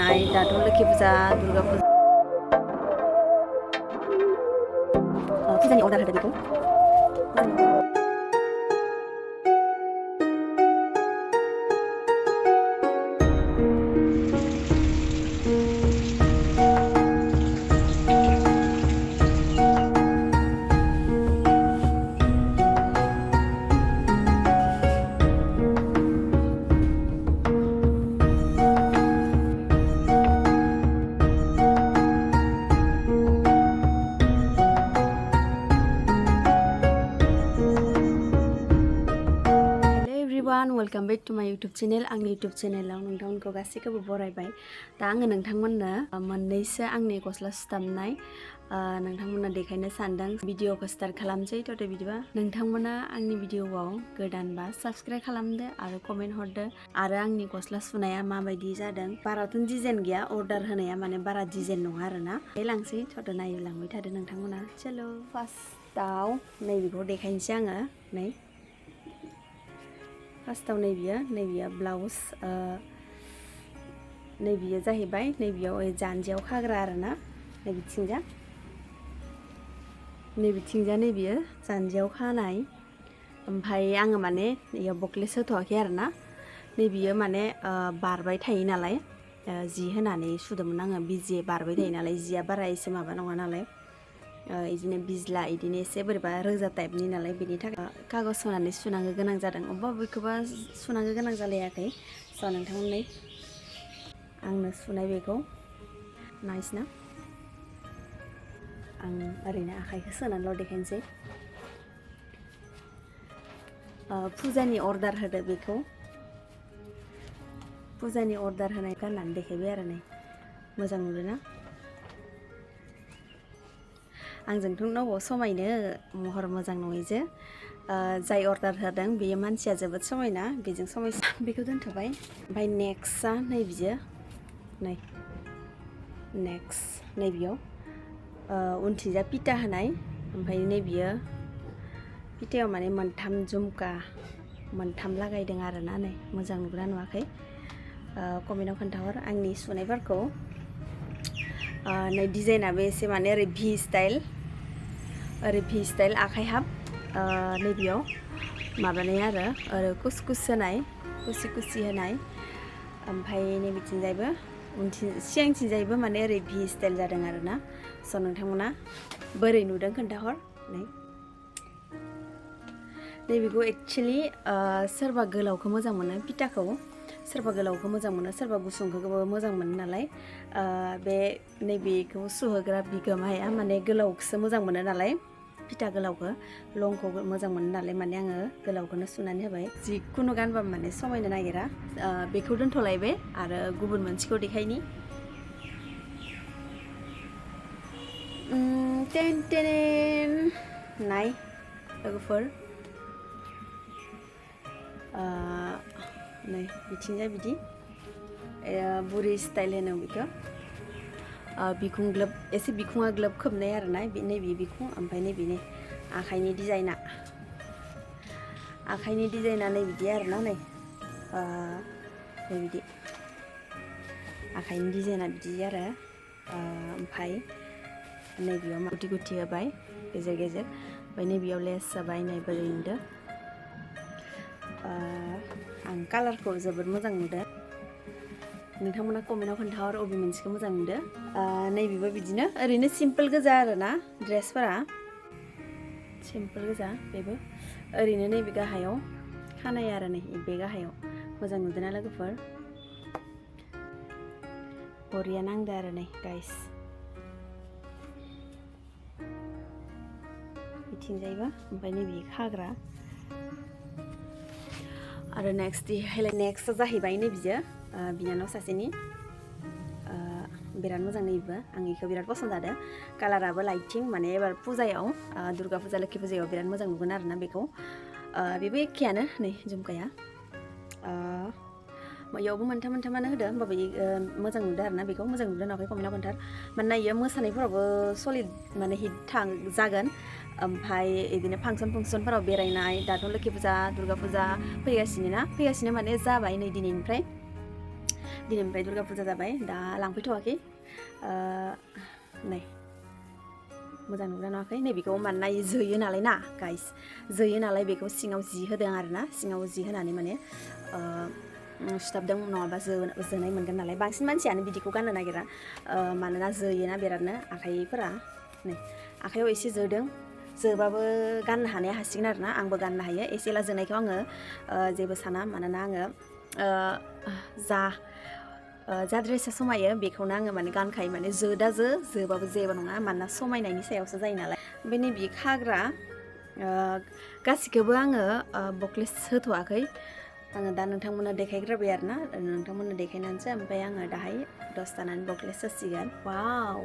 बेरायनाय दाथ' लोखि फुजा दुर्गा फुजा फुजानि अर्डार होदो बेखौ वेलकम बैक टू माय यूट्यूब चैनल आंनि यूट्यूब चैनलाव नोंथांमोनखौ गासैखौबो बरायबाय दा आङो नोंथांमोननो मोननैसो आंनि गस्ला सुथाबनाय नोंथांमोननो देखायनो सानदों भिडिअखौ स्टार्ट खालामसै थ' बिदिबा नोंथांमोना आंनि भिडिअआव गोदानबा साबस्क्राइब खालामदो आरो कमेन्ट हरदो आरो आंनि गस्ला सुनाया माबायदि जादों बाराथ' डिजाइन गैया अर्डार होनाया माने बारा डिजाइन नङा आरोना लांसै थ' नायलांबाय थादो नोंथांमोना चलो फार्स्टआव नैबेखौ देखायनोसै आङो नै फार्स्टआव नैबेयो ब्लाउस नैबेयो जाहैबाय नैबेयाव जानजियाव खाग्रा आरोना नैबेथिंजा नैबेयो जानजियाव खानाय ओमफ्राय आङो माने बेयाव बकलेस होथ'वाखै आरोना नैबेयो माने बारबाय थायो नालाय जि होनानै सुदोंमोन आङो बिजि बारबाय थायो नालाय जिया बारा एसे माबा नङा नालाय इदिनो बिज्ला इदिनो एसे बोरैबा रोजा टाइपनि नालाय बेनि थाखाय कागज होनानै सुनांगौ गोनां जादों अबेबा बबेखौबा सुनांगौ गोनां जालायाखै स' नोंथांमोननि आंनो सुनाय बेखौ नायसना आं ओरैनो आखाइखौ सोनानैल' देखायनोसै फुजानि अर्डार होदो बेखौ फुजानि अर्डार होनाय गाननानै देखायबाय आरो नै मोजां नुदोंना आंजोंथ' न'आव समायनो महर मोजां नङैजो जाय अर्डार होदों बेयो मानसिया जोबोद समायना बेजों समायसा बेखौ दोनथ'बाय ओमफ्राय नेक्स्टआ नैबेयो नै नेक्स्ट नैबेयाव उनथिंजा पिटा होनाय ओमफ्राय नैबेयो पिटायाव माने मोनथाम झुमका मोनथाम लागायदों आरोना नै मोजां नुग्रा नुवाखै कमेन्टआव खोन्थाहर आंनि सुनायफोरखौ नै डिजाइनाबो एसे माने ओरै भि स्टाइल आखाइ हाब नैबेयाव माबानाय आरो ओरै कुसकुस होनाय कुसि होनाय ओमफ्राय नैबेथिंजायबो सिगांथिंजायबो माने ओरै भि स्टाइल जादों आरोना स' नोंथांमोना बोरै नुदों खोन्थाहर नैबेखौ एक्सुवेलि सोरबा गोलावखौ मोजां मोनो पिटाखौ सोरबा गोलावखौ मोजां मोनो सोरबा गुसुंखौबो मोजां मोनो नालाय बे नैबेखौ सुहोग्रा बिगोमाया माने गोलावखौसो मोजां मोनो नालाय पिटा गोलावखौ लंखौ मोजां मोनो नालाय माने आङो गोलावखौनो सुनानै होबाय जिखुनु गानबा माने समायनो नागिरा बेखौ दोनथ'लायबाय आरो गुबुन मोनसेखौ देखायनि नाय लोगोफोर नै बिथिंजाय बिदि बुरि स्टाइल होनो बेखौ बिखुं ग्लोब एसे बिखुङा ग्लोब खोबनाय आरोना नैबे बिखुं ओमफ्राय नैबेनि आखाइनि डिजाइना नै बिदि आरोना नै बिदि आखाइनि डिजाइना बिदि आरो ओमफ्राय नैबेयाव गुथि होबाय गेजेर गेजेर ओमफ्राय नैबेयाव लेस होबाय नै बोरै नुदों आं कालारखौ जोबोद मोजां नुदों नोंथांमोना कमेन्टआव खोन्थाहर अबे मोनसेखौ मोजां नुदों नैबेबो बिदिनो ओरैनो सिम्पोल गोजा आरोना ड्रेसफोरा सिम्पोल गोजा बेबो ओरैनो नैबे गाहायाव खानाय आरो नै बे गाहायाव मोजां नुदोंना लोगोफोर बरिया नांदो आरो नै गाइस बिथिंजायबो ओमफ्राय नैबे खाग्रा आरो नेक्स्ट जाहैबाय नैबेयो बिनानाव सासेनि बिराद मोजां नैबो आं बेखौ बिराद पसन्द जादों कालाराबो लाइटिं माने एबार फुजायाव दुर्गा फुजा लोखि फुजायाव बिराद मोजां नुगोन आरोना बेखौ बेबो एखेयानो नै झुमकाया बेयावबो मोनथामानो होदो होमबाबो मोजां नुदों आरोना बेखौ मोजां नुदों नाथाय कमेन्टआव खोन्थार मानोना इयो मोसानायफोरावबो सलिड माने हिट जागोन ओमफ्राय बिदिनो फांसनफोराव बेरायनाय दाथ' लोखि फुजा दुर्गा फुजा फैगासिनो माने जाबाय नै दिनैनिफ्राय दिनैनिफ्राय दुर्गा फुजा जाबाय दा लांफैथ'वाखै नै मोजां नुग्रा नुवाखै नैबेखौ मानोना जोयो नालाय ना गाइस जोयो नालाय बेखौ सिङाव जि होदों आरोना सिङाव जि होनानै माने सुथाबदों नङाबा जोनाय मोनगोन नालाय बांसिन मानसियानो बिदिखौ गाननो नागिरा मानोना जोयोना बिरादनो आखाइफोरा नै आखाइयाव एसे जोदों जोबाबो गाननो हानाया हासिगोन आरोना आंबो गाननो हायो एसे एला जोनायखौ आङो जेबो साना मानोना आङो जा ड्रेसा समायो बेखौनो आङो माने गानखायो माने जोबाबो जेबो नङा मानोना समायनायनि सायावसो जायो नालाय ओमफ्राय नैबे खाग्रा गासिखौबो आङो बक्लेस होथ'वाखै आङो दा नोंथांमोननो देखायग्रोबाय आरोना नोंथांमोननो देखायनानैसो ओमफ्राय आङो दाहाय दसे थानानै बक्लेस होसिगोन वाव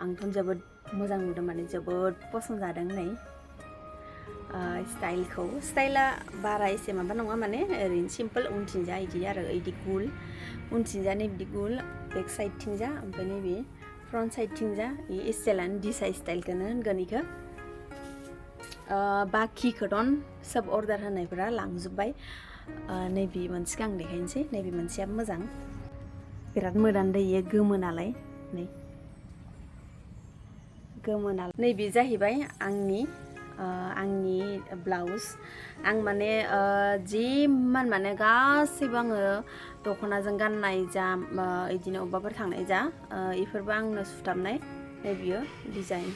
आंथ' जोबोद मोजां नुदों माने जोबोद पसन्द जादों नै स्टाइला बारा एसे माबा नङा माने ओरैनो सिम्पोल उनथिंजा इदि आरो इदि गुल उनथिंजा नैबिदि गुल बेक साइडथिंजा ओमफ्राय नैबे फ्रन्ट साइडथिंजा इ स्टाइलानो दिसा स्टाइलखौनो होनगोन इखौ बाखिखौथ' सब अर्डार होनायफोरा लांजोब्बाय नैबे मोनसेखौ आं देखायनोसै नैबे मोनसेयाबो मोजां बिराद मोदान दैयो गोमो नालाय नै गोमो नालाय नैबे जाहैबाय आंनि ब्लाउस आं माने जिमान माने गासैबो आङो दख'नाजों गाननाय जा इदिनो अबेबाफोर थांनाय जा इफोरबो आंनो सुथाबनाय नै बियो डिजाइन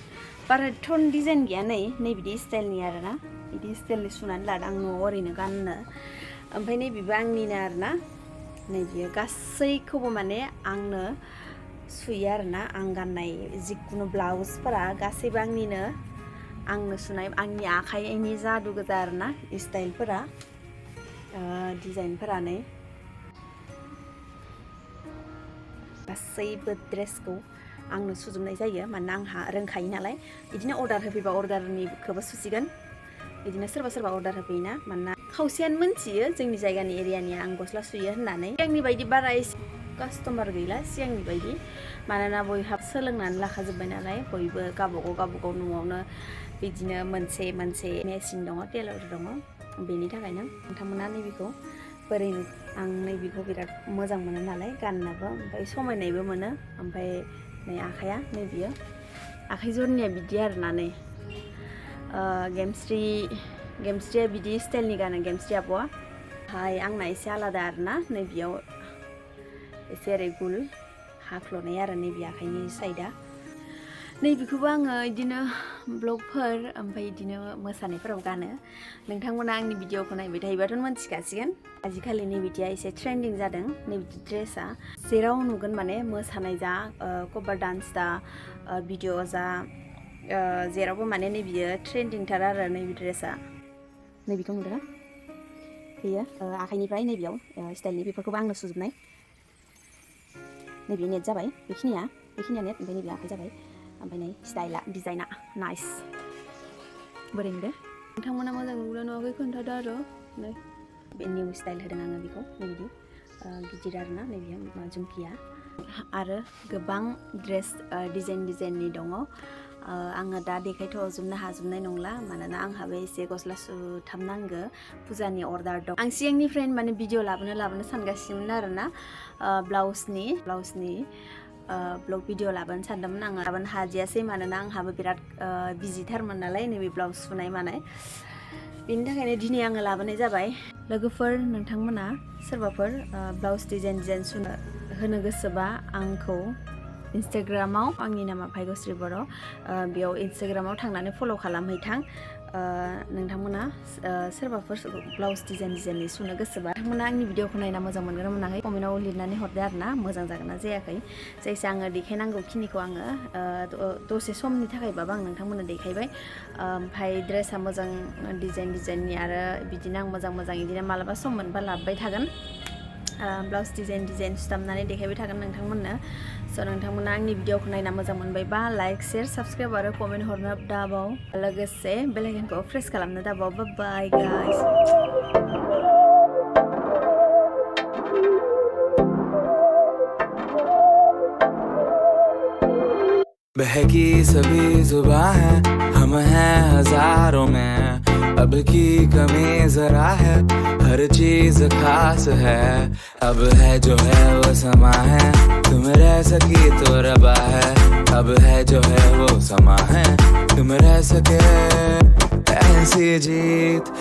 बाराथ' डिजाइन गैया नै बिदि स्टाइलनि आरोना बिदि स्टाइलनि सुनानै लादों आं न'आव ओरैनो गाननो ओमफ्राय नैबेबो आंनिनो आरोना नै बियो गासैखौबो माने आंनो सुयो आरोना आं गाननाय जिखुनु ब्लाउसफोरा गासैबो आंनो सुनाय आंनि आखाइनि जादु गोजा आरोना स्टाइलफोरा डिजाइनफोरा नै गासैबो ड्रेसखौ आंनो सुजोबनाय जायो मानोना आंहा रोंखायो नालाय बिदिनो अर्डार होफैबा अर्डारनिखौबो सुसिगोन बिदिनो सोरबा अर्डार होफैयोना मानोना खावसेयानो मोनथियो जोंनि जायगानि एरियानि आं गस्ला सुयो होननानै सिगांनि बायदि बारा कास्टमार गैला सिगांनि बायदि मानोना बयहाबो सोलोंनानै लाखाजोब्बाय नालाय बयबो गावबागाव न'आवनो बिदिनो मोनसे मेसिन दङ टेलर दङ बेनि थाखायनो नोंथांमोना नैबेखौ बोरै आं नैबेखौ बिराद मोजां मोनो नालाय गाननोबो ओमफ्राय समायनायबो मोनो ओमफ्राय नै आखाइया नैबेयो आखाइ जरनिया बिदि आरोना नै गेमस्रिया बिदि स्टाइलनि गानो गेमस्रि आब'आ आंना एसे आलादा आरोना नैबेयाव एसे ओरै गुल हाख्ल'नाय आरो नैबे आखाइनि साइडआ नैबेखौबो आङो बिदिनो ब्लगफोर ओमफ्राय बिदिनो मोसानायफोराव गानो नोंथांमोना आंनि भिडिअखौ नायबाय थायोबाथ' मोनथिखासिगोन आजिखालि नैबिदिया एसे ट्रेन्डिं जादों नैबिदि ड्रेसा जेराव नुगोन माने मोसानाय जा कभार डान्स जा भिडिअ जा जेरावबो माने नैबियो ट्रेन्डिंथार आरो नैबे ड्रेसा नैबेखौ नुदोंना बेयो आखाइनिफ्राय नैबेयाव स्टाइलनि बेफोरखौबो आंनो सुजोबनाय नैबे नेट जाबाय बेखिनिया नेट ओमफ्राय नैबे आखाइ जाबाय ओमफ्राय नै स्टाइला डिजाइना नाइस बोरै नुदों नोंथांमोना मोजां नुदों नुवाखै खोन्थादो आरो नै बे निउ स्टाइल होदों आङो बेखौ नैबिदि गिदिर आरोना नैबेयो जुमकिया आरो गोबां ड्रेस डिजाइननि दङ आङो दा देखायथ'जोबनो हाजोबनाय नंला मानोना आंहाबो एसे गस्ला सुथाबनांगौ फुजानि अर्डार दं आं सिगांनिफ्रायनो माने भिडिअ लाबोनो सानगासिनोमोन आरोना ब्लाउसनि ब्लग भिडिअ लाबोनो सानदोंमोन आङो लाबोनो हादियासै मानोना आंहाबो बिराद बिजिथारमोन नालाय नैबे ब्लाउस सुनाय मानाय बेनि थाखायनो दिनै आङो लाबोनाय जाबाय लोगोफोर नोंथांमोना सोरबाफोर ब्लाउस डिजाइन सुनो होनो गोसोबा आंखौ इन्स्टाग्रामाव आंनि नामा भाइगश्री बर' बेयाव इन्स्टाग्रामाव थांनानै फल' खालामहैथां नोंथांमोना सोरबाफोर ब्लाउस डिजाइननि सुनो गोसोबा नोंथांमोना आंनि भिडिअखौ नायना मोजां मोनगोन ना मोनाखै कमेन्टआव लिरनानै हरदो आरोना मोजां जागोन ना जायाखै जायखिजाया आङो देखायनांगौखिनिखौ आङो दसे समनि थाखायबाबो आं नोंथांमोननो देखायबाय ओमफ्राय ड्रेसा मोजां डिजाइननि आरो बिदिनो आं मोजां बिदिनो मालाबा सम मोनबा लाबोबाय थागोन ब्लाउस डिजाइन सुथाबनानै देखायबाय थागोन नोंथांमोननो स' नोंथांमोना आंनि भिडिअखौ नायना मोजां मोनबायबा लाइक शेयार साबस्क्राइब आरो कमेन्ट हरनो दाबाव लोगोसे बेल आइकनखौ प्रेस खालामनो दाबाव बाय गाइस बहकी सभी जुबां हैं हम हैं हजारों में अब की कमी जरा है, हर चीज खास है। अब है जो है वो समा है, तुम रह सकी तो रबा है। अब है जो है वो समा है, तुम रह सके ऐसी जीत।